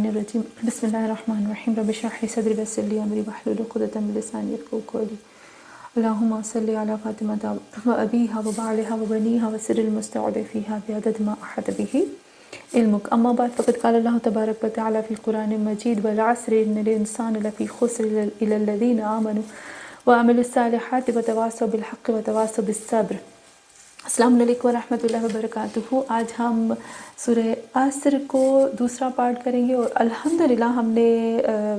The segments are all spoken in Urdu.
الرجیم بسم اللہ الرحمن الرحیم رب اشرح لی صدری ویسر لی امری واحلل عقدۃ من لسانی یفقهوا قولی اللہم صلی علی فاطمۃ و ابیہا و بعلہا و بنیہا و سر المستودع فیہا بعدد ما احاط بہ علمک اما بعد فقد قال اللہ تبارک و تعالی فی القرآن المجید والعصر ان الانسان لفی خسر الا الذین آمنوا وعملوا الصالحات وتواصوا بالحق وتواصوا بالصبر۔ السلام علیکم ورحمۃ اللہ وبرکاتہ۔ آج ہم سورہ عصر کو دوسرا پارٹ کریں گے، اور الحمدللہ ہم نے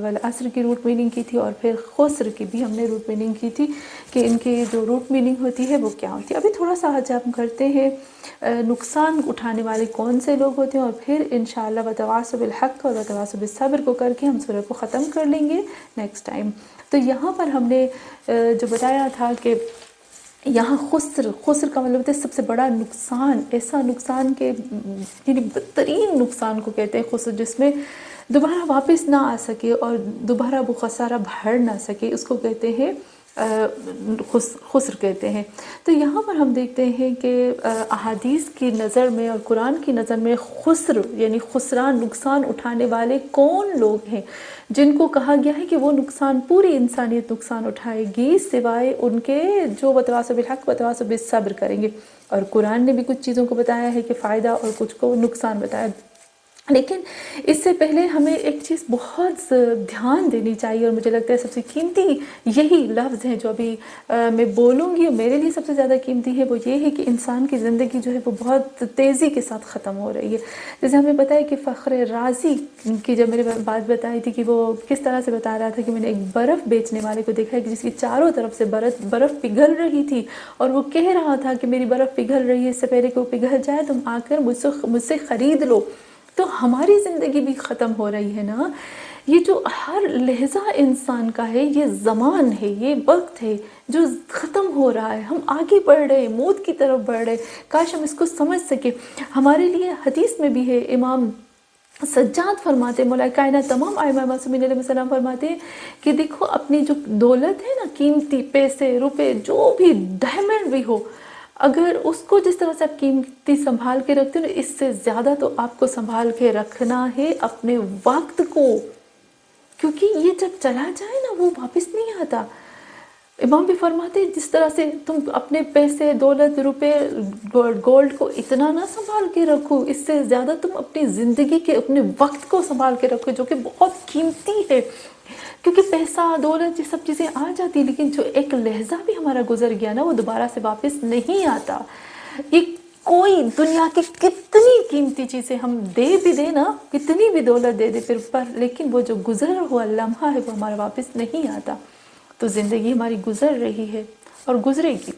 والعصر کی روٹ میننگ کی تھی، اور پھر خسر کی بھی ہم نے روٹ میننگ کی تھی کہ ان کی جو روٹ میننگ ہوتی ہے وہ کیا ہوتی ہے۔ ابھی تھوڑا سا آج ہم کرتے ہیں نقصان اٹھانے والے کون سے لوگ ہوتے ہیں، اور پھر انشاءاللہ وتواصوا بالحق اور وتواصوا بالصبر کو کر کے ہم سورہ کو ختم کر لیں گے نیکسٹ ٹائم۔ تو یہاں پر ہم نے جو بتایا تھا کہ یہاں خسر کا مطلب ہوتا ہے سب سے بڑا نقصان، ایسا نقصان کہ یعنی بدترین نقصان کو کہتے ہیں خسر، جس میں دوبارہ واپس نہ آ سکے اور دوبارہ وہ خسارہ بھر نہ سکے، اس کو کہتے ہیں خسر کہتے ہیں۔ تو یہاں پر ہم دیکھتے ہیں کہ احادیث کی نظر میں اور قرآن کی نظر میں خسر یعنی خسران، نقصان اٹھانے والے کون لوگ ہیں جن کو کہا گیا ہے کہ وہ نقصان پوری انسانیت نقصان اٹھائے گی سوائے ان کے جو وتواصوا بالحق وتواصوا بالصبر کریں گے۔ اور قرآن نے بھی کچھ چیزوں کو بتایا ہے کہ فائدہ اور کچھ کو نقصان بتایا، لیکن اس سے پہلے ہمیں ایک چیز بہت دھیان دینی چاہیے، اور مجھے لگتا ہے سب سے قیمتی یہی لفظ ہیں جو ابھی میں بولوں گی، اور میرے لیے سب سے زیادہ قیمتی ہے وہ یہ ہے کہ انسان کی زندگی جو ہے وہ بہت تیزی کے ساتھ ختم ہو رہی ہے۔ جیسے ہمیں پتہ ہے کہ فخر رازی کی جب میں نے بات بتائی تھی کہ وہ کس طرح سے بتا رہا تھا کہ میں نے ایک برف بیچنے والے کو دیکھا ہے کہ جس کی چاروں طرف سے برف پگھل رہی تھی، اور وہ کہہ رہا تھا کہ میری برف پگھل رہی ہے، اس سے پہلے کہ وہ پگھل جائے تم آ کر مجھ سے خرید لو۔ تو ہماری زندگی بھی ختم ہو رہی ہے نا، یہ جو ہر لحظہ انسان کا ہے، یہ زمان ہے، یہ وقت ہے جو ختم ہو رہا ہے، ہم آگے بڑھ رہے ہیں، موت کی طرف بڑھ رہے ہیں۔ کاش ہم اس کو سمجھ سکیں۔ ہمارے لیے حدیث میں بھی ہے، امام سجاد فرماتے ہیں، مولا کائنات تمام ائمہ معصومین علیہ السلام فرماتے ہیں کہ دیکھو اپنی جو دولت ہے نا، قیمتی پیسے روپے جو بھی ڈائمنڈ بھی ہو، اگر اس کو جس طرح سے آپ قیمتی سنبھال کے رکھتے ہو نا، اس سے زیادہ تو آپ کو سنبھال کے رکھنا ہے اپنے وقت کو، کیونکہ یہ جب چلا جائے نا وہ واپس نہیں آتا۔ امام بھی فرماتے ہیں جس طرح سے تم اپنے پیسے دولت روپے گولڈ کو اتنا نہ سنبھال کے رکھو، اس سے زیادہ تم اپنی زندگی کے اپنے وقت کو سنبھال کے رکھو جو کہ بہت قیمتی ہے۔ کیونکہ پیسہ دولت یہ سب چیزیں آ جاتی، لیکن جو ایک لحظہ بھی ہمارا گزر گیا نا وہ دوبارہ سے واپس نہیں آتا۔ یہ کوئی دنیا کی کتنی قیمتی چیزیں ہم دے بھی دیں نا، کتنی بھی دولت دے دے پھر پر، لیکن وہ جو گزر ہوا لمحہ ہے وہ ہمارا واپس نہیں آتا۔ تو زندگی ہماری گزر رہی ہے اور گزرے گی،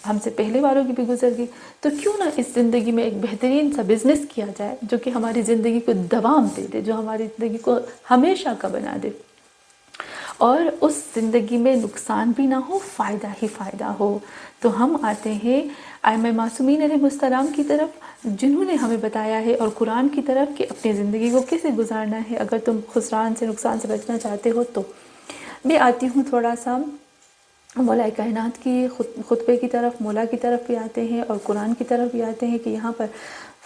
ہم سے پہلے والوں کی بھی گزر گئی، تو کیوں نہ اس زندگی میں ایک بہترین سا بزنس کیا جائے جو کہ ہماری زندگی کو دوام دے دے، جو ہماری زندگی کو ہمیشہ کا بنا دے، اور اس زندگی میں نقصان بھی نہ ہو، فائدہ ہی فائدہ ہو۔ تو ہم آتے ہیں ائمہ معصومین علیہ السلام کی طرف جنہوں نے ہمیں بتایا ہے، اور قرآن کی طرف کہ اپنی زندگی کو کیسے گزارنا ہے اگر تم خسران سے نقصان سے بچنا چاہتے ہو۔ تو میں آتی ہوں تھوڑا سا مولا کائنات کی خطبے کی طرف، مولا کی طرف بھی آتے ہیں اور قرآن کی طرف بھی آتے ہیں کہ یہاں پر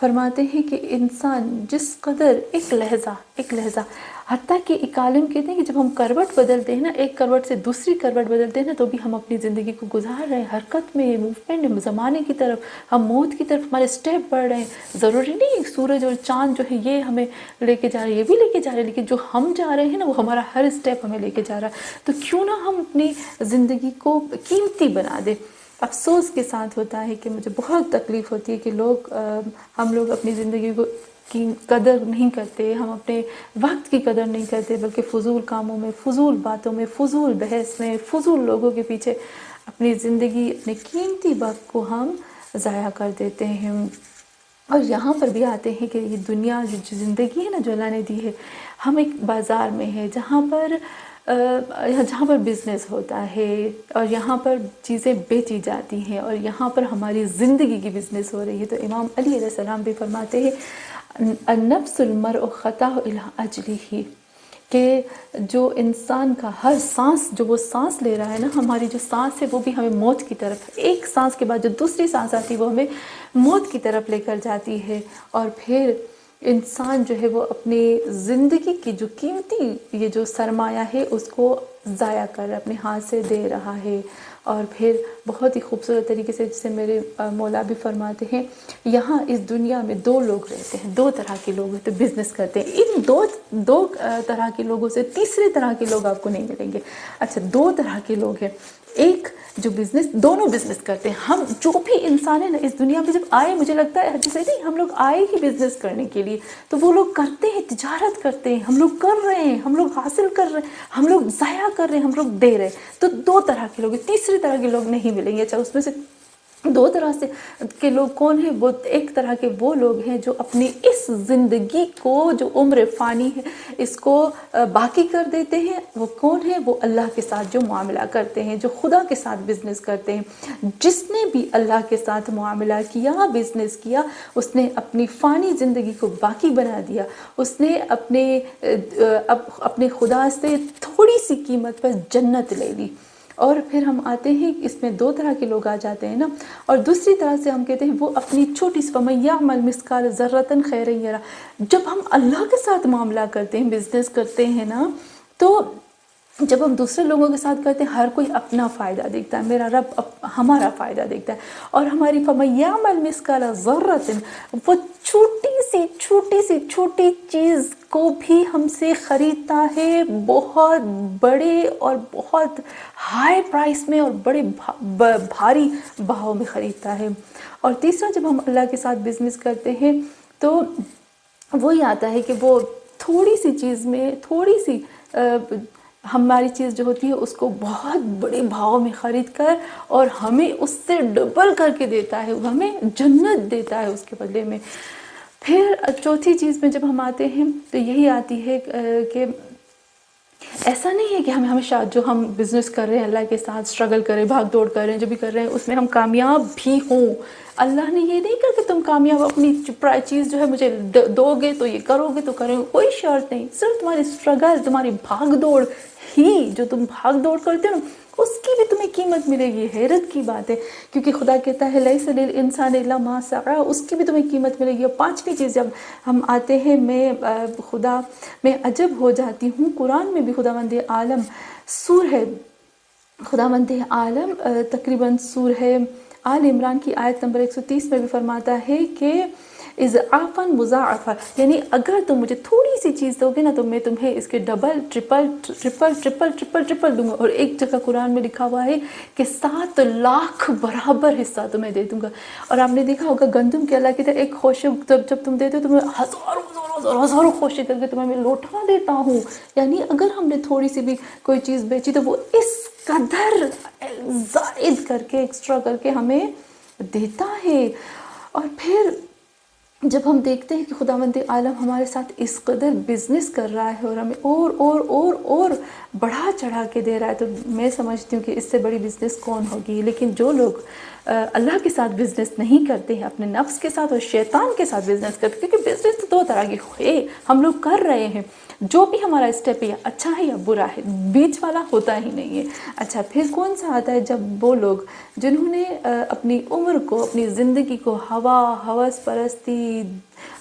فرماتے ہیں کہ انسان جس قدر ایک لحظہ حتیٰ کہ ایک عالم کہتے ہیں کہ جب ہم کروٹ بدلتے ہیں نا، ایک کروٹ سے دوسری کروٹ بدلتے ہیں نا، تو بھی ہم اپنی زندگی کو گزار رہے ہیں، حرکت میں، موومنٹ، زمانے کی طرف، ہم موت کی طرف ہمارے سٹیپ بڑھ رہے ہیں۔ ضروری نہیں سورج اور چاند جو ہے یہ ہمیں لے کے جا رہے ہیں، یہ بھی لے کے جا رہے ہیں، لیکن جو ہم جا رہے ہیں نا وہ ہمارا ہر سٹیپ ہمیں لے کے جا رہا ہے۔ تو کیوں نہ ہم اپنی زندگی کو قیمتی بنا دیں۔ افسوس کے ساتھ ہوتا ہے کہ مجھے بہت تکلیف ہوتی ہے کہ ہم لوگ اپنی زندگی کو کی قدر نہیں کرتے، ہم اپنے وقت کی قدر نہیں کرتے، بلکہ فضول کاموں میں، فضول باتوں میں، فضول بحث میں، فضول لوگوں کے پیچھے اپنی زندگی، اپنے قیمتی وقت کو ہم ضائع کر دیتے ہیں۔ اور یہاں پر بھی آتے ہیں کہ یہ دنیا جو زندگی ہے نا جو اللہ نے دی ہے، ہم ایک بازار میں ہے جہاں پر بزنس ہوتا ہے، اور یہاں پر چیزیں بیچی جاتی ہیں، اور یہاں پر ہماری زندگی کی بزنس ہو رہی ہے۔ تو امام علی علیہ السلام بھی فرماتے ہیں النفس المرء خطا الی اجلہ، کہ جو انسان کا ہر سانس جو وہ سانس لے رہا ہے نا، ہماری جو سانس ہے وہ بھی ہمیں موت کی طرف، ایک سانس کے بعد جو دوسری سانس آتی ہے وہ ہمیں موت کی طرف لے کر جاتی ہے۔ اور پھر انسان جو ہے وہ اپنی زندگی کی جو قیمتی یہ جو سرمایہ ہے اس کو ضائع کر رہا ہے، اپنے ہاتھ سے دے رہا ہے. اور پھر بہت ہی خوبصورت طریقے سے جسے میرے مولا بھی فرماتے ہیں، یہاں اس دنیا میں دو لوگ رہتے ہیں، دو طرح کے لوگ ہوتے بزنس کرتے ہیں. ان دو طرح کے لوگوں سے تیسرے طرح کے لوگ آپ کو نہیں ملیں گے. اچھا، دو طرح کے لوگ ہیں. ایک جو بزنس، دونوں بزنس کرتے ہیں. ہم جو بھی انسان ہیں نا اس دنیا میں جب آئے، مجھے لگتا ہے جیسے نہیں ہم لوگ آئے ہی بزنس کرنے کے لیے، تو وہ لوگ کرتے ہیں، تجارت کرتے ہیں. ہم لوگ کر رہے ہیں، ہم لوگ حاصل کر رہے ہیں، ہم لوگ ضائع کر رہے ہیں، ہم لوگ دے رہے ہیں. تو دو طرح کے لوگ ہیں، تیسری طرح کے لوگ نہیں ملیں گے. اچھا، اس میں سے دو طرح سے کے لوگ کون ہیں؟ وہ ایک طرح کے وہ لوگ ہیں جو اپنی اس زندگی کو، جو عمر فانی ہے، اس کو باقی کر دیتے ہیں. وہ کون ہیں؟ وہ اللہ کے ساتھ جو معاملہ کرتے ہیں، جو خدا کے ساتھ بزنس کرتے ہیں. جس نے بھی اللہ کے ساتھ معاملہ کیا، بزنس کیا، اس نے اپنی فانی زندگی کو باقی بنا دیا. اس نے اپنے خدا سے تھوڑی سی قیمت پر جنت لے لی. اور پھر ہم آتے ہیں، اس میں دو طرح کے لوگ آ جاتے ہیں نا. اور دوسری طرح سے ہم کہتے ہیں وہ اپنی چھوٹی سی فَمَن يَعْمَلْ مِثْقَالَ ذَرَّةٍ خَيْرًا يَرَهُ. جب ہم اللہ کے ساتھ معاملہ کرتے ہیں، بزنس کرتے ہیں نا، تو جب ہم دوسرے لوگوں کے ساتھ کرتے ہیں، ہر کوئی اپنا فائدہ دیکھتا ہے. میرا رب ہمارا فائدہ دیکھتا ہے. اور ہماری فَمَن يَعْمَلْ مِثْقَالَ ذَرَّةٍ، وہ چھوٹی چیز کو بھی ہم سے خریدتا ہے، بہت بڑے اور بہت ہائی پرائس میں اور بڑے بھاری بہاؤ میں خریدتا ہے. اور تیسرا، جب ہم اللہ کے ساتھ بزنس کرتے ہیں تو وہی آتا ہے کہ وہ تھوڑی سی چیز میں، تھوڑی سی ہماری چیز جو ہوتی ہے اس کو بہت بڑے بھاؤ میں خرید کر اور ہمیں اس سے ڈبل کر کے دیتا ہے، ہمیں جنت دیتا ہے اس کے بدلے میں. پھر چوتھی چیز میں جب ہم آتے ہیں تو یہی آتی ہے کہ ایسا نہیں ہے کہ ہمیں ہمیشہ جو ہم بزنس کر رہے ہیں اللہ کے ساتھ اسٹرگل کر رہے ہیں، بھاگ دوڑ کر رہے ہیں، جو بھی کر رہے ہیں اس میں ہم کامیاب بھی ہوں. اللہ نے یہ نہیں کہا کہ تم کامیاب اپنی چیز جو ہے مجھے دو گے تو یہ کرو گے تو کرو گے، کوئی شرط نہیں. صرف تمہاری اسٹرگل، تمہاری بھاگ دوڑ ہی، جو تم بھاگ دوڑ کرتے ہو نا، اس کی بھی تمہیں قیمت ملے گی. حیرت کی بات ہے، کیونکہ خدا کہتا ہے لیس للانسان الا ما سعی، اس کی بھی تمہیں قیمت ملے گی. اور پانچویں چیز جب ہم آتے ہیں، میں عجب ہو جاتی ہوں. قرآن میں بھی خداوند عالم خداوند عالم تقریباً سورہ آل عمران کی آیت نمبر 130 میں بھی فرماتا ہے کہ اضعافاً مضاعفہ، یعنی اگر تم مجھے تھوڑی سی چیز دو گے نا تو میں تمہیں اس کے ڈبل ٹرپل دوں گا. اور ایک جگہ قرآن میں لکھا ہوا ہے کہ 7 لاکھ برابر حصہ تمہیں دے دوں گا. اور آپ نے دیکھا ہوگا گندم کے اللہ کی طرح ایک خوشے جب تم دیتے ہو تمہیں ہزاروں خوشے کر کے تمہیں میں لوٹا دیتا ہوں. یعنی اگر ہم نے تھوڑی سی بھی کوئی چیز بیچی تو وہ اس قدر زائد کر کے، ایکسٹرا کر کے ہمیں دیتا ہے. اور پھر جب ہم دیکھتے ہیں کہ خداوند عالم ہمارے ساتھ اس قدر بزنس کر رہا ہے اور ہمیں اور بڑھا چڑھا کے دے رہا ہے، تو میں سمجھتی ہوں کہ اس سے بڑی بزنس کون ہوگی. لیکن جو لوگ اللہ کے ساتھ بزنس نہیں کرتے ہیں، اپنے نفس کے ساتھ اور شیطان کے ساتھ بزنس کرتے ہیں، کیونکہ بزنس تو دو طرح کی ہے، ہم لوگ کر رہے ہیں. جو بھی ہمارا اسٹیپ ہے اچھا ہے یا برا ہے، بیچ والا ہوتا ہی نہیں ہے. اچھا، پھر کون سا آتا ہے؟ جب وہ لوگ جنہوں نے اپنی عمر کو، اپنی زندگی کو ہوس پرستی،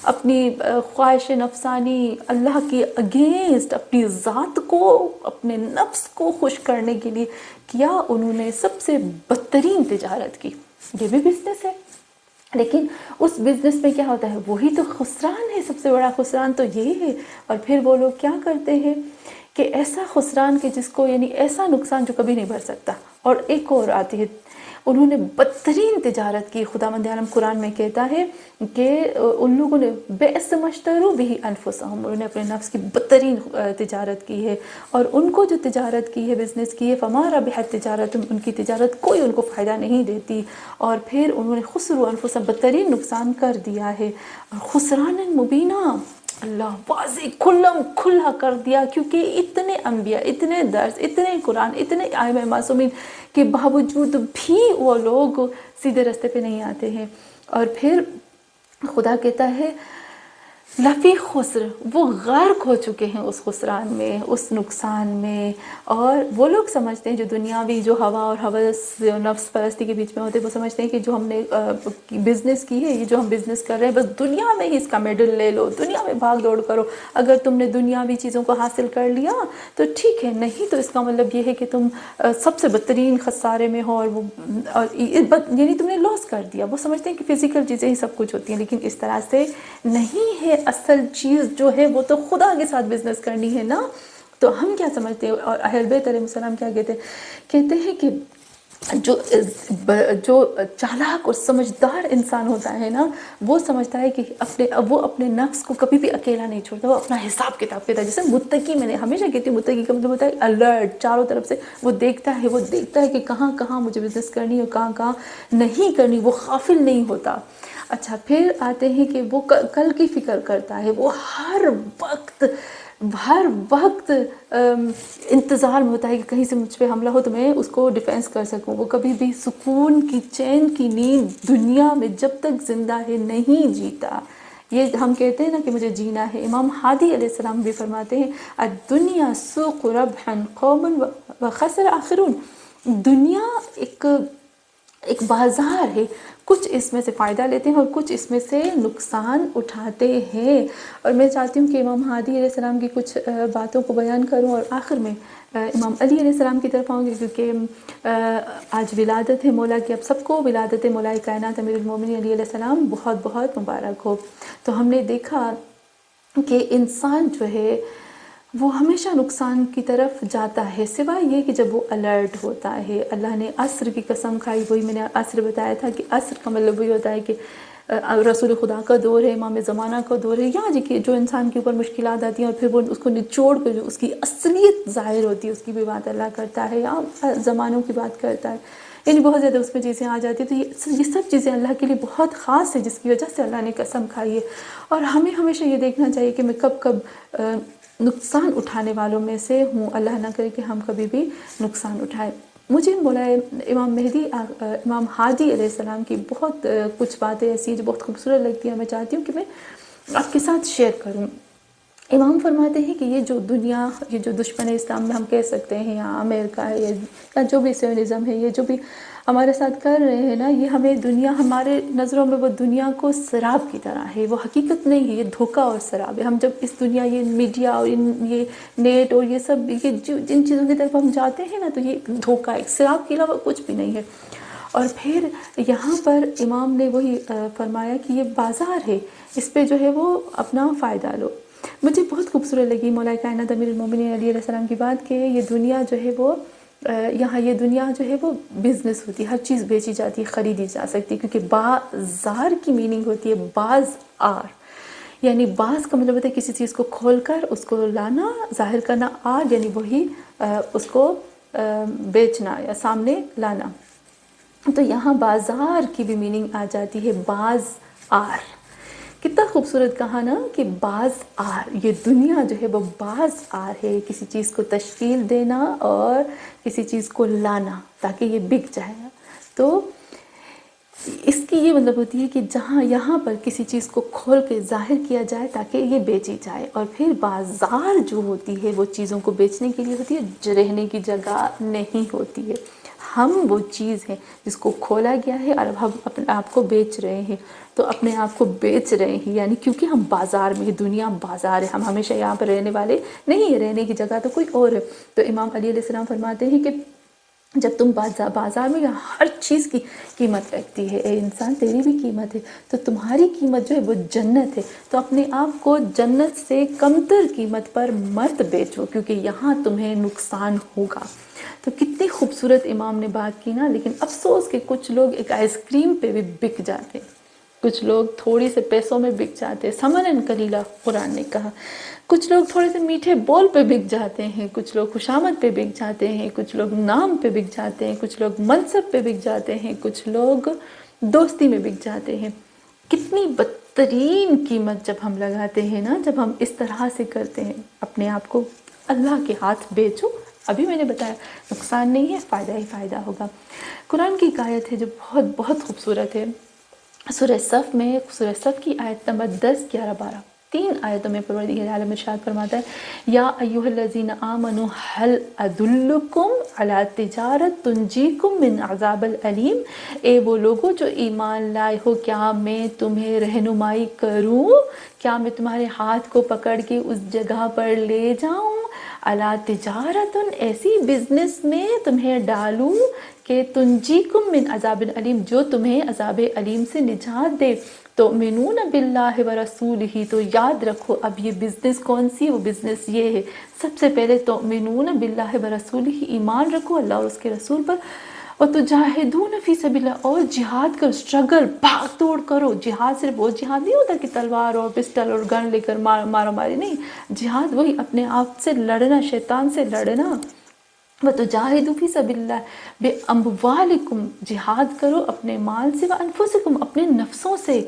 اپنی خواہش نفسانی، اللہ کی اگینسٹ اپنی ذات کو، اپنے نفس کو خوش کرنے کے لیے کیا، انہوں نے سب سے بدترین تجارت کی. یہ بھی بزنس ہے، لیکن اس بزنس میں کیا ہوتا ہے؟ وہی تو خسران ہے، سب سے بڑا خسران تو یہ ہے. اور پھر وہ لوگ کیا کرتے ہیں کہ ایسا خسران کہ جس کو، یعنی ایسا نقصان جو کبھی نہیں بھر سکتا. اور ایک اور آتی ہے، انہوں نے بدترین تجارت کی. خداوند عالم قرآن میں کہتا ہے کہ ان لوگوں نے بئس ما اشتروا بہ انفسہم، انہوں نے اپنے نفس کی بدترین تجارت کی ہے. اور ان کو جو تجارت کی ہے، بزنس کی ہے، فما ربحت تجارتہم، ان کی تجارت کوئی ان کو فائدہ نہیں دیتی. اور پھر انہوں نے خسروا انفسہم، بدترین نقصان کر دیا ہے. اور خسران مبینہ، اللہ واضح کھلا کر دیا. کیونکہ اتنے انبیاء، اتنے درس، اتنے قرآن، اتنے ائمہ معصومین کے باوجود بھی وہ لوگ سیدھے راستے پہ نہیں آتے ہیں. اور پھر خدا کہتا ہے لفی خسر، وہ غرق ہو چکے ہیں اس خسران میں، اس نقصان میں. اور وہ لوگ سمجھتے ہیں جو دنیاوی، جو ہوا اور ہوس نفس پرستی کے بیچ میں ہوتے ہیں، وہ سمجھتے ہیں کہ جو ہم نے بزنس کی ہے، یہ جو ہم بزنس کر رہے ہیں، بس دنیا میں ہی اس کا میڈل لے لو، دنیا میں بھاگ دوڑ کرو. اگر تم نے دنیاوی چیزوں کو حاصل کر لیا تو ٹھیک ہے، نہیں تو اس کا مطلب یہ ہے کہ تم سب سے بدترین خسارے میں ہو، اور یعنی تم نے لاس کر دیا. وہ سمجھتے ہیں کہ فزیکل چیزیں ہی سب کچھ ہوتی ہیں، لیکن اس طرح سے نہیں ہے. اصل چیز جو ہے وہ تو خدا کے ساتھ بزنس کرنی ہے نا. تو ہم کیا سمجھتے ہیں، اور اہل بیت علیہ السلام کیا کہتے ہیں کہ جو چالاک اور سمجھدار انسان ہوتا ہے نا، وہ سمجھتا ہے کہ وہ اپنے نفس کو کبھی بھی اکیلا نہیں چھوڑتا، وہ اپنا حساب کتاب کرتا ہے. جیسے متقی، میں نے ہمیشہ کہتی ہوں متقی کا مطلب ہوتا ہے الرٹ، چاروں طرف سے وہ دیکھتا ہے کہ کہاں کہاں مجھے بزنس کرنی ہے اور کہاں کہاں نہیں کرنی. وہ غافل نہیں ہوتا. اچھا، پھر آتے ہیں کہ وہ کل کی فکر کرتا ہے. وہ ہر وقت انتظار میں ہوتا ہے کہ کہیں سے مجھ پہ حملہ ہو تو میں اس کو ڈیفینس کر سکوں. وہ کبھی بھی سکون کی، چین کی نیند دنیا میں جب تک زندہ ہے نہیں جیتا. یہ ہم کہتے ہیں نا کہ مجھے جینا ہے. امام ہادی علیہ السلام بھی فرماتے ہیں الدنیا سوق ربح قوم وخسر آخرون. دنیا ایک بازار ہے، کچھ اس میں سے فائدہ لیتے ہیں اور کچھ اس میں سے نقصان اٹھاتے ہیں. اور میں چاہتی ہوں کہ امام ہادی علیہ السلام کی کچھ باتوں کو بیان کروں، اور آخر میں امام علی علیہ السلام کی طرف آؤں گی، کیونکہ آج ولادت ہے مولا کی. اب سب کو ولادت مولا کائنات امیر المومنین علی علیہ السلام بہت بہت مبارک ہو. تو ہم نے دیکھا کہ انسان جو ہے وہ ہمیشہ نقصان کی طرف جاتا ہے، سوائے یہ کہ جب وہ الرٹ ہوتا ہے. اللہ نے عصر کی قسم کھائی، وہی میں نے عصر بتایا تھا کہ عصر کا مطلب وہی ہوتا ہے کہ رسول خدا کا دور ہے، امام زمانہ کا دور ہے. یہاں جی کہ جو انسان کے اوپر مشکلات آتی ہیں اور پھر وہ اس کو نچوڑ کر جو اس کی اصلیت ظاہر ہوتی ہے، اس کی بھی بات اللہ کرتا ہے، یا زمانوں کی بات کرتا ہے. یعنی بہت زیادہ اس میں چیزیں آ جاتی ہیں. تو یہ سب چیزیں اللہ کے لیے بہت خاص ہے، جس کی وجہ سے اللہ نے قسم کھائی ہے. اور ہمیں ہمیشہ یہ دیکھنا چاہیے کہ میں کب نقصان اٹھانے والوں میں سے ہوں. اللہ نہ کرے کہ ہم کبھی بھی نقصان اٹھائیں. مجھے بولا ہے امام ہادی علیہ السلام کی بہت کچھ باتیں ایسی ہیں جو بہت خوبصورت لگتی ہیں. میں چاہتی ہوں کہ میں آپ کے ساتھ شیئر کروں. امام فرماتے ہیں کہ یہ جو دنیا، یہ جو دشمن اسلام میں ہم کہہ سکتے ہیں، یا امریکہ ہے، یا جو بھی سیونزم ہے، یہ جو بھی ہمارے ساتھ کر رہے ہیں نا، یہ ہمیں دنیا، ہمارے نظروں میں وہ دنیا کو سراب کی طرح ہے. وہ حقیقت نہیں ہے، یہ دھوکہ اور سراب ہے. ہم جب اس دنیا، یہ میڈیا اور یہ نیٹ اور یہ سب، یہ جن چیزوں کی طرف ہم جاتے ہیں نا، تو یہ ایک دھوکہ، ایک سراب کے علاوہ کچھ بھی نہیں ہے. اور پھر یہاں پر امام نے وہی فرمایا کہ یہ بازار ہے، اس پہ جو ہے وہ اپنا فائدہ لو. مجھے بہت خوبصورت لگی مولا کائنات امیر المومنین علی علیہ السلام کی بات کہ یہ دنیا جو ہے وہ یہاں یہ دنیا جو ہے وہ بزنس ہوتی ہے، ہر چیز بیچی جاتی ہے، خریدی جا سکتی ہے. کیونکہ بازار کی میننگ ہوتی ہے بازار، یعنی باز کا مطلب ہوتا ہے کسی چیز کو کھول کر اس کو لانا، ظاہر کرنا. آر یعنی وہی اس کو بیچنا یا سامنے لانا. تو یہاں بازار کی بھی میننگ آ جاتی ہے، باز آر. کتنا خوبصورت کہا نا کہ باز آر. یہ دنیا جو ہے وہ باز آر ہے، کسی چیز کو تشکیل دینا اور کسی چیز کو لانا تاکہ یہ بک جائے. تو اس کی یہ مطلب ہوتی ہے کہ جہاں یہاں پر کسی چیز کو کھول کے ظاہر کیا جائے تاکہ یہ بیچی جائے. اور پھر بازار جو ہوتی ہے وہ چیزوں کو بیچنے کے لیے ہوتی ہے، رہنے کی جگہ نہیں ہوتی ہے. ہم وہ چیز ہیں جس کو کھولا گیا ہے اور ہم اپنے آپ کو بیچ رہے ہیں. تو اپنے آپ کو بیچ رہے ہیں، یعنی کیونکہ ہم بازار میں ہیں، دنیا بازار ہے، ہم ہمیشہ یہاں پر رہنے والے نہیں ہیں، رہنے کی جگہ تو کوئی اور ہے. تو امام علی علیہ السلام فرماتے ہیں کہ جب تم بازار میں ہر چیز کی قیمت رکھتی ہے، اے انسان تیری بھی قیمت ہے، تو تمہاری قیمت جو ہے وہ جنت ہے. تو اپنے آپ کو جنت سے کمتر قیمت پر مت بیچو، کیونکہ یہاں تمہیں نقصان ہوگا. تو کتنی خوبصورت امام نے بات کی نا. لیکن افسوس کہ کچھ لوگ ایک آئس کریم پہ بھی بک جاتے، کچھ لوگ تھوڑی سے پیسوں میں بک جاتے. ثمناً قلیلا قرآن نے کہا. کچھ لوگ تھوڑے سے میٹھے بول پہ بک جاتے ہیں، کچھ لوگ خوشامد پہ بک جاتے ہیں، کچھ لوگ نام پہ بک جاتے ہیں، کچھ لوگ منصب پہ بک جاتے ہیں، کچھ لوگ دوستی میں بک جاتے ہیں. کتنی بدترین قیمت جب ہم لگاتے ہیں نا، جب ہم اس طرح سے کرتے ہیں اپنے آپ کو. اللہ کے ہاتھ بیچو. ابھی میں نے بتایا نقصان نہیں ہے، فائدہ ہی فائدہ ہوگا. قرآن کی ایک آیت ہے جو بہت بہت خوبصورت ہے، سورہ صف میں، سورہ صف کی آیت نمبر 10، 11، 12. 3 آیتوں میں پروردگار عالم ارشاد فرماتا ہے یا ایھا الذین آمنوا هل ادلکم علی تجارت تنجیکم من عذاب العلیم، اے وہ لوگوں جو ایمان لائے ہو، کیا میں تمہیں رہنمائی کروں، کیا میں تمہارے ہاتھ کو پکڑ کے اس جگہ پر لے جاؤں، علی تجارت، ایسی بزنس میں تمہیں ڈالوں کہ تنجیکم من عذاب علیم، جو تمہیں عذاب علیم سے نجات دے، تؤمنون باللہ ورسولہ، تو یاد رکھو اب یہ بزنس کون سی، وہ بزنس یہ ہے، سب سے پہلے تؤمنون باللہ ورسولہ، ایمان رکھو اللہ اور اس کے رسول پر، وتجاہدون فی سبیل اللہ، اور جہاد کرو، اسٹرگل، بھاگ توڑ کرو۔ جہاد صرف وہ جہاد نہیں ہوتا کہ تلوار اور پسٹل اور گن لے کر مارا ماری، نہیں، جہاد وہی اپنے آپ سے لڑنا، شیطان سے لڑنا۔ وَتُجَاهِدُوا فِي سَبِيلِ اللَّهِ بِأَمْوَالِكُمْ، جہاد کرو اپنے مال سے، وَأَنفُسِكُمْ، اپنے نفسوں سے،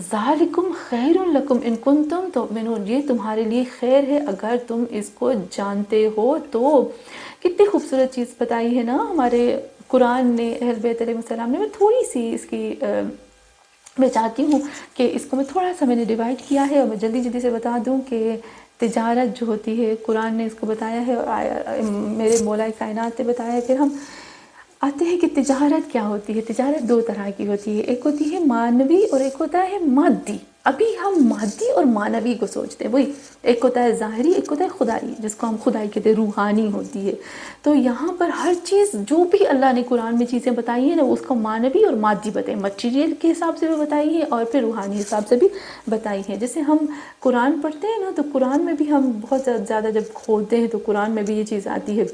ذَلِكُمْ خَيْرٌ لَكُمْ إِن كُنتُمْ تُؤْمِنُونَ، یہ تمہارے لیے خیر ہے اگر تم اس کو جانتے ہو تو۔ کتنی خوبصورت چیز بتائی ہے نا ہمارے قرآن نے، اہل بیت علیہ السلام نے۔ میں تھوڑی سی اس کی میں چاہتی ہوں کہ اس کو میں تھوڑا سا میں نے ڈیوائڈ کیا ہے، اور میں جلدی جلدی سے بتا دوں کہ تجارت جو ہوتی ہے، قرآن نے اس کو بتایا ہے اور میرے مولا کائنات نے بتایا ہے۔ پھر ہم آتے ہیں کہ تجارت کیا ہوتی ہے۔ تجارت 2 طرح کی ہوتی ہے، ایک ہوتی ہے مانوی اور ایک ہوتا ہے مادی۔ ابھی ہم مادی اور مانوی کو سوچتے ہیں، وہی ایک ہوتا ہے ظاہری، ایک ہوتا ہے خدائی، جس کو ہم خدائی کہتے ہیں، روحانی ہوتی ہے۔ تو یہاں پر ہر چیز جو بھی اللہ نے قرآن میں چیزیں بتائی ہیں نا، اس کو مانوی اور مادی بتائی، مٹیریل کے حساب سے بھی بتائی ہے اور پھر روحانی حساب سے بھی بتائی ہے۔ جیسے ہم قرآن پڑھتے ہیں نا، تو قرآن میں بھی ہم بہت زیادہ جب کھولتے ہیں تو قرآن میں بھی یہ چیز آتی ہے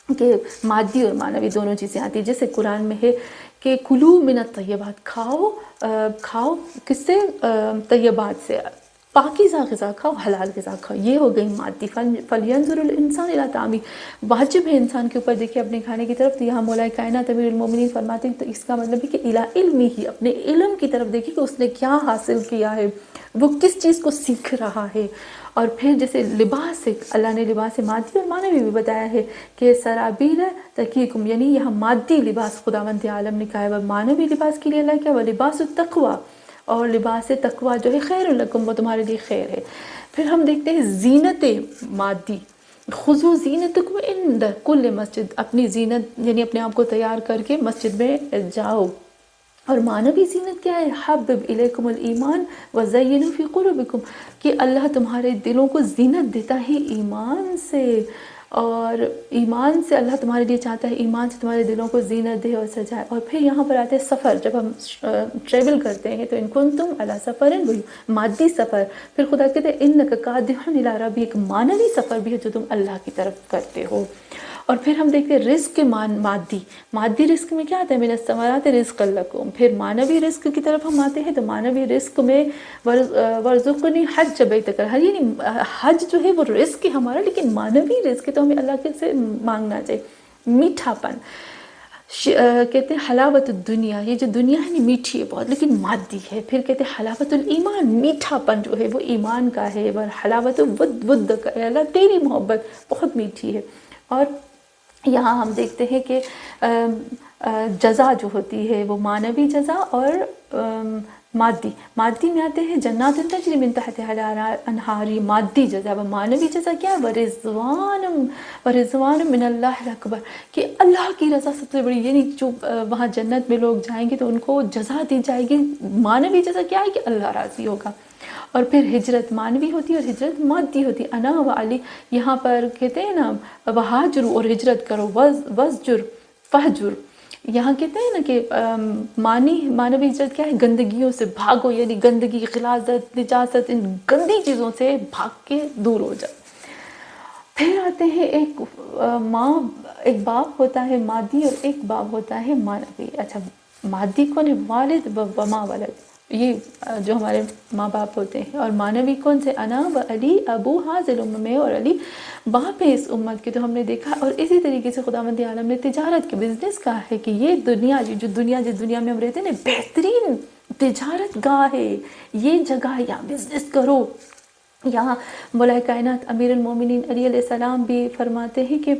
کہ مادی اور معنوی دونوں چیزیں آتی ہیں۔ جیسے قرآن میں ہے کہ کلو من الطیبات، کھاؤ کس سے، طیبات سے، پاکیزہ غذا کھاؤ، حلال غذا کھاؤ، یہ ہو گئی مادی۔ فَلْيَنْظُرِ الْإِنسَانُ إِلَىٰ طَعَامِهِ، واجب ہے انسان کے اوپر دیکھے اپنے کھانے کی طرف۔ تو یہاں مولا کائنات امیر المومنین فرماتے ہیں، تو اس کا مطلب ہے کہ إِلَىٰ عِلْمِهِ، اپنے علم کی طرف دیکھے کہ اس نے کیا حاصل کیا ہے، وہ کس چیز کو سیکھ رہا ہے۔ اور پھر جیسے لباس ہے، اللہ نے لباس مادی اور معنوی بھی بتایا ہے کہ سرابیل تقیکم، یعنی یہاں مادی لباس خداوند عالم نے کہا ہے، وہ معنوی لباس کے لیے اللہ کیا، وہ لباس التقوی، اور لباس تقوی جو ہے خیر لکم، وہ تمہارے لیے خیر ہے۔ پھر ہم دیکھتے ہیں زینت مادی، خذوا زینتکم عند کل مسجد، اپنی زینت یعنی اپنے آپ کو تیار کر کے مسجد میں جاؤ۔ اور معنوی زینت کیا ہے، حبب الیکم الایمان وزینوا فی قلوبکم، کہ اللہ تمہارے دلوں کو زینت دیتا ہے ایمان سے، اور ایمان سے اللہ تمہارے لیے چاہتا ہے، ایمان سے تمہارے دلوں کو زینت دے اور سجائے۔ اور پھر یہاں پر آتے ہیں سفر، جب ہم ٹریول کرتے ہیں تو ان کنتم علی سفر، وہی مادی سفر۔ پھر خدا کہتے ہیں انک قادح الی ربک، ایک معنوی سفر بھی ہے جو تم اللہ کی طرف کرتے ہو۔ اور پھر ہم دیکھتے ہیں رزق کے مادی رزق میں کیا آتا ہے، من الثمرات رزقا لکم۔ پھر معنوی رزق کی طرف ہم آتے ہیں تو معنوی رزق میں ورزقنی حج بیتک، یعنی حج جو ہے وہ رزق ہے ہمارا، لیکن معنوی رزق تو ہمیں اللہ کے سے مانگنا چاہیے۔ میٹھا پن کہتے ہیں حلاوت الدنیا، یہ جو دنیا ہے نا میٹھی ہے بہت لیکن مادی ہے۔ پھر کہتے ہیں حلاوت الایمان، میٹھا پن جو ہے وہ ایمان کا ہے، اور حلاوت ود کا، اللہ تیری محبت بہت میٹھی ہے۔ اور یہاں ہم دیکھتے ہیں کہ جزا جو ہوتی ہے وہ معنوی جزا اور مادی میں آتے ہیں جنات تجری من تحتها الانہار، مادی جزا۔ وہ معنوی جزا کیا ہے، ورضوان من اللہ اکبر، کہ اللہ کی رضا سب سے بڑی، یعنی جو وہاں جنت میں لوگ جائیں گے تو ان کو جزا دی جائے گی۔ معنوی جزا کیا ہے کہ اللہ راضی ہوگا۔ اور پھر ہجرت معنوی ہوتی ہے اور ہجرت مادی ہوتی ہے۔ انا و علی، یہاں پر کہتے ہیں نا وہاجروا، اور ہجرت کرو، وزجر فہجر، یہاں کہتے ہیں نا کہ معنوی ہجرت کیا ہے، گندگیوں سے بھاگو، یعنی گندگی، غلاظت، نجاست، ان گندی چیزوں سے بھاگ کے دور ہو جاؤ۔ پھر آتے ہیں ایک باپ ہوتا ہے مادی اور ایک باپ ہوتا ہے معنوی۔ اچھا، مادی کون ہے، والد و ما ولد، یہ جو ہمارے ماں باپ ہوتے ہیں، اور معنوی کون سے، انا و علی ابو حاضر میں، اور علی باپ ہے اس امت کے۔ تو ہم نے دیکھا، اور اسی طریقے سے خداوند عالم نے تجارت کے بزنس کہا ہے کہ یہ دنیا، جس دنیا میں ہم رہتے ہیں نا، بہترین تجارت گاہ ہے یہ جگہ، یا بزنس کرو۔ یہاں مولا کائنات امیر المومنین علی علیہ السلام بھی فرماتے ہیں کہ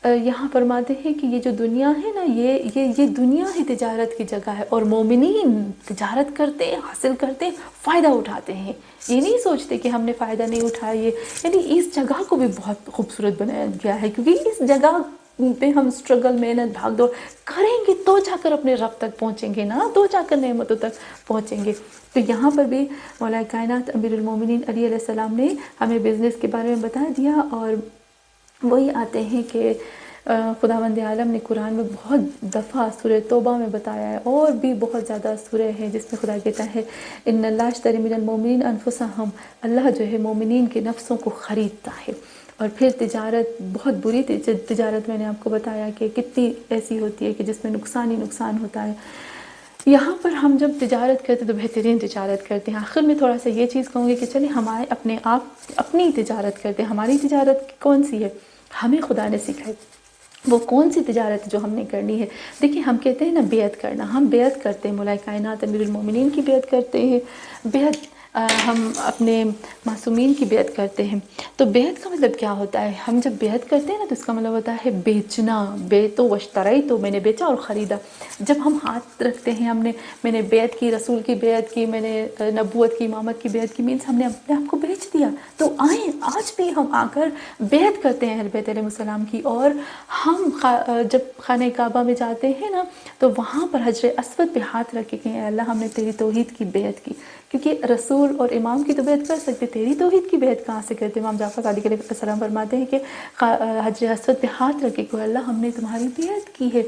یہاں فرماتے ہیں کہ یہ جو دنیا ہے نا، یہ دنیا ہی تجارت کی جگہ ہے، اور مومنین تجارت کرتے ہیں، حاصل کرتے ہیں، فائدہ اٹھاتے ہیں، یہ نہیں سوچتے کہ ہم نے فائدہ نہیں اٹھایا. یعنی اس جگہ کو بھی بہت خوبصورت بنایا گیا ہے، کیونکہ اس جگہ پہ ہم اسٹرگل، محنت، بھاگ دوڑ کریں گے تو جا کر اپنے رب تک پہنچیں گے نا، تو جا کر نعمتوں تک پہنچیں گے. تو یہاں پر بھی مولا کائنات امیر المومنین علی علیہ السلام نے ہمیں بزنس کے بارے میں بتا دیا. اور وہی آتے ہیں کہ خداوند عالم نے قرآن میں بہت دفعہ سورہ توبہ میں بتایا ہے، اور بھی بہت زیادہ سورہ ہیں جس میں خدا کہتا ہے ان اللہ اشتری من المؤمنین انفسہم، اللہ جو ہے مومنین کے نفسوں کو خریدتا ہے. اور پھر تجارت، بہت بری تجارت میں نے آپ کو بتایا کہ کتنی ایسی ہوتی ہے کہ جس میں نقصان ہی نقصان ہوتا ہے. یہاں پر ہم جب تجارت کرتے تو بہترین تجارت کرتے ہیں. آخر میں تھوڑا سا یہ چیز کہوں گی کہ چلیں ہمارے اپنے آپ اپنی تجارت کرتے ہیں. ہماری تجارت کون سی ہے؟ ہمیں خدا نے سکھائی وہ کون سی تجارت جو ہم نے کرنی ہے. دیکھیں ہم کہتے ہیں نا بیعت کرنا، ہم بیعت کرتے ہیں، مولا کائنات امیر المومنین کی بیعت کرتے ہیں. بیعت ہم اپنے معصومین کی بیعت کرتے ہیں. تو بیعت کا مطلب کیا ہوتا ہے؟ ہم جب بیعت کرتے ہیں نا تو اس کا مطلب ہوتا ہے بیچنا. بیعتو واشتریتو، میں نے بیچا اور خریدا. جب ہم ہاتھ رکھتے ہیں، میں نے بیعت کی، رسول کی بیعت کی، میں نے نبوت کی، امامت کی بیعت کی، مینس ہم نے اپنے آپ کو بیچ دیا. تو آئیں آج بھی ہم آ کر بیعت کرتے ہیں اہل بیت علیہ السلام کی. اور ہم جب خانہ کعبہ میں جاتے ہیں نا تو وہاں پر حجر اسود پہ ہاتھ رکھ کے کہیں اے اللہ ہم نے تیری توحید کی بیعت کی. کیونکہ رسول اور امام کی تو بیعت کر سکتے، تیری توحید کی بیعت کہاں سے کرتے؟ امام جعفر صادق علیہ السلام فرماتے ہیں کہ حجر اسود پہ ہاتھ رکھ کے کہ اللہ ہم نے تمہاری بیعت کی ہے.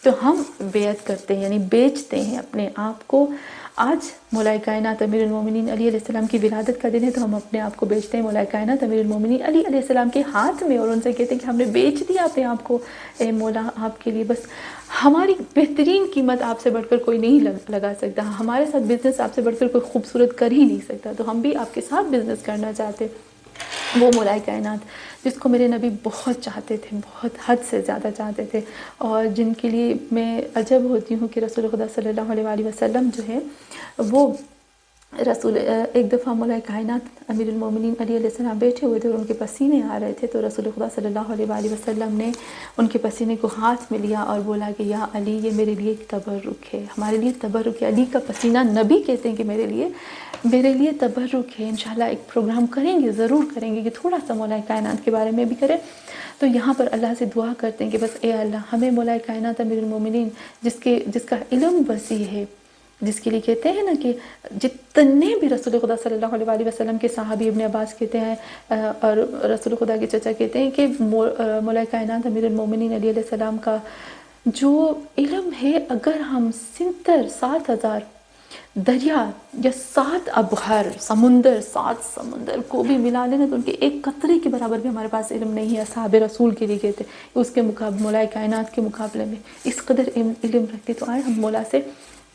تو ہم بیعت کرتے ہیں، یعنی بیچتے ہیں اپنے آپ کو. آج مولا کائنات امیر المومنین علی علیہ السلام کی ولادت کا دن ہے تو ہم اپنے آپ کو بیچتے ہیں مولا کائنات امیر المومنین علی علیہ السلام کے ہاتھ میں، اور ان سے کہتے ہیں کہ ہم نے بیچ دیا اپنے آپ کو اے مولا آپ کے لیے. بس ہماری بہترین قیمت آپ سے بڑھ کر کوئی نہیں لگا سکتا، ہمارے ساتھ بزنس آپ سے بڑھ کر کوئی خوبصورت کر ہی نہیں سکتا. تو ہم بھی آپ کے ساتھ بزنس کرنا چاہتے. وہ مولا کائنات جس کو میرے نبی بہت چاہتے تھے، بہت حد سے زیادہ چاہتے تھے، اور جن کے لیے میں عجب ہوتی ہوں کہ رسول خدا صلی اللہ علیہ وآلہ وسلم جو ہے وہ ایک دفعہ مولا کائنات امیر المومنین علی علیہ السلام بیٹھے ہوئے تھے اور ان کے پسینے آ رہے تھے. تو رسول خدا صلی اللہ علیہ وآلہ وسلم نے ان کے پسینے کو ہاتھ میں لیا اور بولا کہ یا علی یہ میرے لیے ایک تبرک ہے، ہمارے لیے تبرک ہے. علی کا پسینہ نبی کہتے ہیں کہ میرے لیے تبرک ہے. انشاءاللہ ایک پروگرام کریں گے، ضرور کریں گے کہ تھوڑا سا مولا کائنات کے بارے میں بھی کریں. تو یہاں پر اللہ سے دعا کرتے ہیں کہ بس اے اللہ ہمیں مولا کائنات امیر المومنین جس کا علم وسیع ہے، جس کے لیے کہتے ہیں نا کہ جتنے بھی رسول خدا صلی اللہ علیہ وآلہ وسلم کے صحابی، ابن عباس کہتے ہیں اور رسول خدا کے چچا کہتے ہیں کہ مولا کائنات امیر المومنین علی علیہ السلام کا جو علم ہے، اگر ہم 7,000 دریا یا 7 ابحر سمندر 7 سمندر کو بھی ملا لینا تو ان کے ایک قطرے کے برابر بھی ہمارے پاس علم نہیں ہے. اصحاب رسول کے لیے کہتے ہیں اس کے مقابلے مولا کائنات کے مقابلے میں اس قدر علم رکھتے. تو آئے ہم مولا سے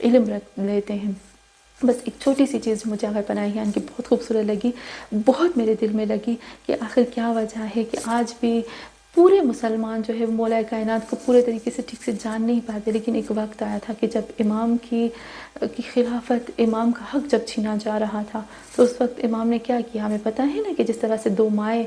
علم رکھ لیتے ہیں. بس ایک چھوٹی سی چیز جو مجھے آقا پناہیان کی بہت خوبصورت لگی، بہت میرے دل میں لگی کہ آخر کیا وجہ ہے کہ آج بھی پورے مسلمان جو ہے مولا کائنات کو پورے طریقے سے ٹھیک سے جان نہیں پاتے. لیکن ایک وقت آیا تھا کہ جب امام کی خلافت، امام کا حق جب چھینا جا رہا تھا تو اس وقت امام نے کیا کیا؟ ہمیں پتہ ہے نا کہ جس طرح سے 2 مائیں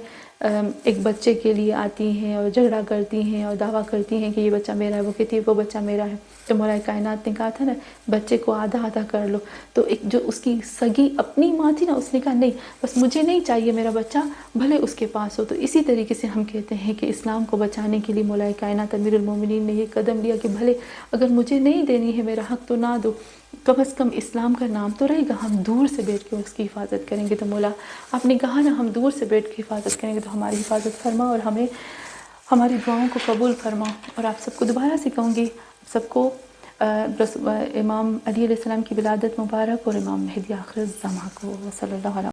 ایک بچے کے لیے آتی ہیں اور جھگڑا کرتی ہیں اور دعویٰ کرتی ہیں کہ یہ بچہ میرا ہے، وہ کہتی ہے وہ بچہ میرا ہے. تو مولا کائنات نے کہا تھا نا بچے کو آدھا آدھا کر لو. تو ایک جو اس کی سگی اپنی ماں تھی نا، اس نے کہا نہیں بس مجھے نہیں چاہیے میرا بچہ بھلے اس کے پاس ہو. تو اسی طریقے سے ہم کہتے ہیں کہ اسلام کو بچانے کے لیے مولا کائنات امیر المومنین نے یہ قدم لیا کہ بھلے اگر مجھے نہیں دینی ہے میرا حق تو نہ دو، کم از کم اسلام کا نام تو رہے گا، ہم دور سے بیٹھ کے اس کی حفاظت کریں گے. تو مولا آپ نے کہا نا ہم دور سے بیٹھ کے حفاظت کریں گے، تو ہماری حفاظت فرما اور ہمیں ہماری دعاؤں کو قبول فرما. اور آپ سب کو دوبارہ سے کہوں گی سب کو امام علی علیہ السلام کی ولادت مبارک اور امام مہدی آخر الزمان کو. صلی اللہ علیہ